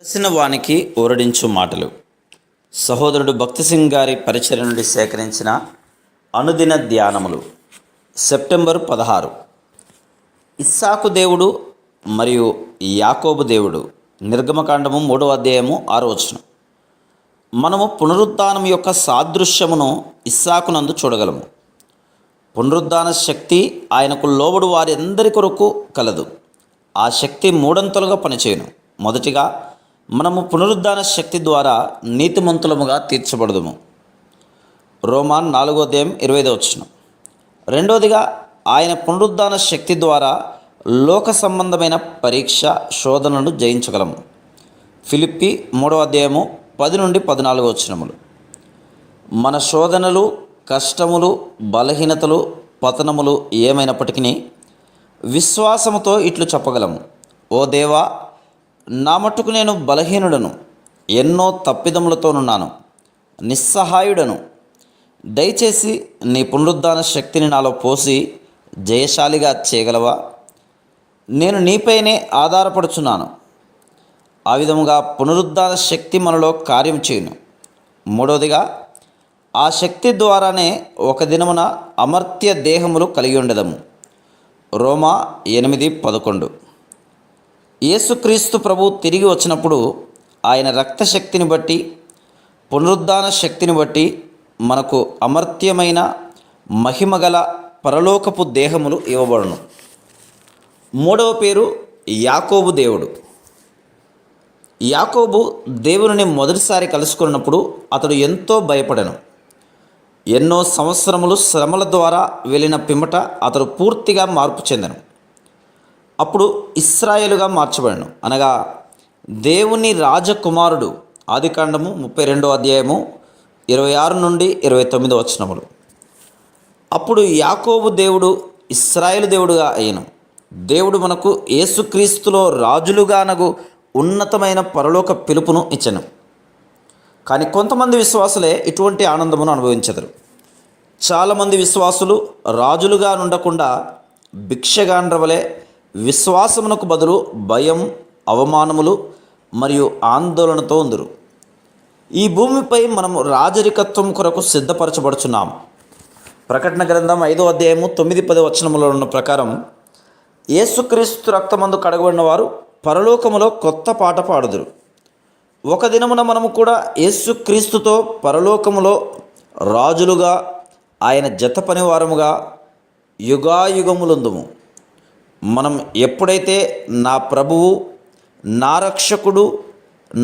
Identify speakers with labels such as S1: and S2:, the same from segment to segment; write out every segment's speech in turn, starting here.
S1: తెలిసిన వానికి ఊరడించు మాటలు. సహోదరుడు భక్తి సింగ్ గారి పరిచర్య నుండి సేకరించిన అనుదిన ధ్యానములు. సెప్టెంబర్ 16. ఇస్సాకు దేవుడు మరియు యాకోబు దేవుడు. నిర్గమకాండము 3వ అధ్యాయము 6వ వచనం. మనము పునరుద్ధానం యొక్క సాదృశ్యమును ఇస్సాకునందు చూడగలము. పునరుద్ధాన శక్తి ఆయనకు లోబడు వారి అందరి కొరకు కలదు. ఆ శక్తి మూడంతలుగా పనిచేయును. మొదటిగా, మనము పునరుద్ధాన శక్తి ద్వారా నీతిమంతులముగా తీర్చబడదుము. రోమాన్ 4వ అధ్యాయం 25వ వచనం. రెండవదిగా, ఆయన పునరుద్ధాన శక్తి ద్వారా లోక సంబంధమైన పరీక్ష శోధనను జయించగలము. ఫిలిప్పి 3వ అధ్యాయము 10 నుండి 14 వచనములు. మన శోధనలు, కష్టములు, బలహీనతలు, పతనములు ఏమైనప్పటికీ విశ్వాసముతో ఇట్లు చెప్పగలము: ఓ దేవా, నా మట్టుకు నేను బలహీనుడను, ఎన్నో తప్పిదములతోనున్నాను, నిస్సహాయుడను. దయచేసి నీ పునరుద్ధాన శక్తిని నాలో పోసి జయశాలిగా చేయగలవా? నేను నీపైనే ఆధారపడుచున్నాను. ఆ విధముగా పునరుద్ధాన శక్తి మనలో కార్యం చేయును. మూడవదిగా, ఆ శక్తి ద్వారానే ఒక దినమున అమర్త్య దేహములు కలిగి ఉండదము. రోమా 8:11. యేసుక్రీస్తు ప్రభు తిరిగి వచ్చినప్పుడు ఆయన రక్తశక్తిని బట్టి, పునరుద్ధాన శక్తిని బట్టి మనకు అమర్త్యమైన మహిమగల పరలోకపు దేహములు ఇవ్వబడును. మూడవ పేరు యాకోబు దేవుడు. యాకోబు దేవుని మొదటిసారి కలుసుకున్నప్పుడు అతడు ఎంతో భయపడెను. ఎన్నో సంవత్సరములు శ్రమల ద్వారా వెళ్ళిన పిమ్మట అతడు పూర్తిగా మార్పు చెందెను. అప్పుడు ఇశ్రాయేలుగా మార్చబడను, అనగా దేవుని రాజకుమారుడు. ఆదికాండము 32వ అధ్యాయము 26 నుండి 29 వచనములు. అప్పుడు యాకోబు దేవుడు ఇశ్రాయేలు దేవుడుగా అయ్యను. దేవుడు మనకు యేసుక్రీస్తులో రాజులుగానగు ఉన్నతమైన పరలోక పిలుపును ఇచ్చెను. కానీ కొంతమంది విశ్వాసులే ఇటువంటి ఆనందమును అనుభవించెదరు. చాలామంది విశ్వాసులు రాజులుగా నుండకుండా భిక్షగాండ్రవలే విశ్వాసమునకు బదులు భయం, అవమానములు మరియు ఆందోళనతో ఉందరు. ఈ భూమిపై మనము రాజరికత్వం కొరకు సిద్ధపరచబడుచున్నాము. ప్రకటన గ్రంథం 5వ అధ్యాయము 9-10 వచనములో ఉన్న ప్రకారం, యేసుక్రీస్తు రక్తమందు కడగబడిన వారు పరలోకములో కొత్త పాట పాడుదురు. ఒక దినమున మనము కూడా యేసుక్రీస్తుతో పరలోకములో రాజులుగా, ఆయన జత పనివారముగా యుగాయుగములందుము. మనం ఎప్పుడైతే నా ప్రభువు, నా రక్షకుడు,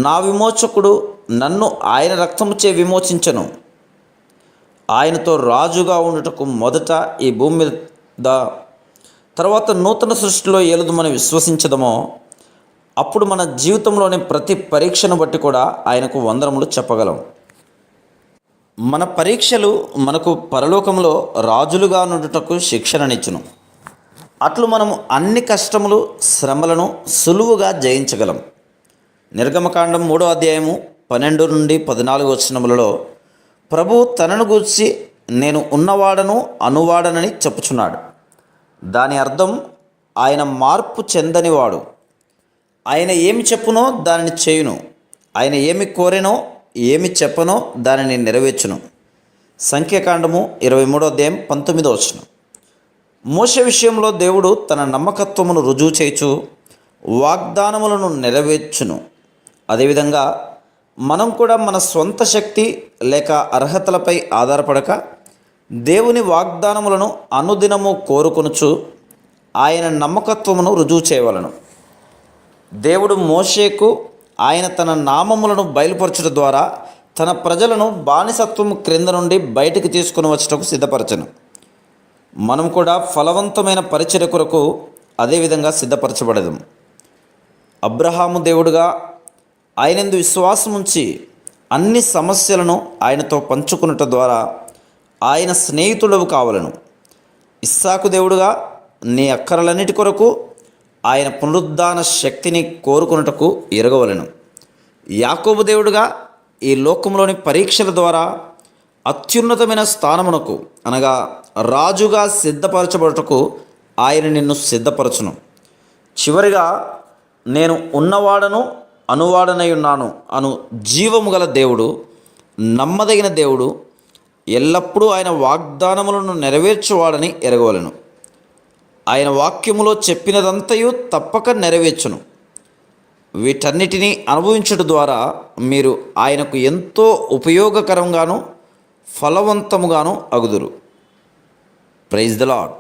S1: నా విమోచకుడు నన్ను ఆయన రక్తముచే విమోచించను, ఆయనతో రాజుగా ఉండుటకు మొదట ఈ భూమి మీద, తర్వాత నూతన సృష్టిలో ఏలుదుమని విశ్వసించదమో, అప్పుడు మన జీవితంలోని ప్రతి పరీక్షను బట్టి కూడా ఆయనకు వందనములు చెప్పగలం. మన పరీక్షలు మనకు పరలోకంలో రాజులుగా నుండుటకు శిక్షణనిచ్చును. అట్లు మనము అన్ని కష్టములు, శ్రమలను సులువుగా జయించగలం. నిర్గమకాండం 3వ అధ్యాయము 12 నుండి 14 వచనములలో ప్రభు తనను గూర్చి నేను ఉన్నవాడను, అనువాడనని చెప్పుచున్నాడు. దాని అర్థం, ఆయన మార్పు చెందనివాడు. ఆయన ఏమి చెప్పునో దానిని చేయును, ఆయన ఏమి కోరెనో, ఏమి చెప్పనో దానిని నెరవేర్చును. సంఖ్యాకాండము 23వ అధ్యాయం 19వ వచనం. మోషే విషయంలో దేవుడు తన నమ్మకత్వమును రుజువు చేయుచు వాగ్దానములను నెరవేర్చును. అదేవిధంగా మనం కూడా మన స్వంత శక్తి లేక అర్హతలపై ఆధారపడక దేవుని వాగ్దానములను అనుదినము కోరుకొనుచు ఆయన నమ్మకత్వమును రుజువు చేయవలను. దేవుడు మోషేకు ఆయన తన నామములను బయలుపరచుట ద్వారా తన ప్రజలను బానిసత్వము క్రింద నుండి బయటికి తీసుకుని వచ్చటకు సిద్ధపరచను. మనం కూడా ఫలవంతమైన పరిచర్య కొరకు అదేవిధంగా సిద్ధపరచబడదాం. అబ్రహాము దేవుడుగా ఆయనందు విశ్వాసముంచి అన్ని సమస్యలను ఆయనతో పంచుకున్నట ద్వారా ఆయన స్నేహితుడవు కావలను. ఇస్సాకు దేవుడుగా నీ అక్కరలన్నిటి కొరకు ఆయన పునరుద్ధాన శక్తిని కోరుకున్నటకు ఎరగవలను. యాకోబు దేవుడుగా ఈ లోకంలోని పరీక్షల ద్వారా అత్యున్నతమైన స్థానమునకు, అనగా రాజుగా సిద్ధపరచబడుటకు ఆయన నిన్ను సిద్ధపరచును. చివరిగా, నేను ఉన్నవాడను, అనువాడనై ఉన్నాను అను జీవము గల దేవుడు, నమ్మదగిన దేవుడు, ఎల్లప్పుడూ ఆయన వాగ్దానములను నెరవేర్చువాడని ఎరగవలెను. ఆయన వాక్యములో చెప్పినదంతయు తప్పక నెరవేర్చును. వీటన్నిటినీ అనుభవించుట ద్వారా మీరు ఆయనకు ఎంతో ఉపయోగకరంగాను ఫలవంతముగాను అగుదురు. Praise the lord.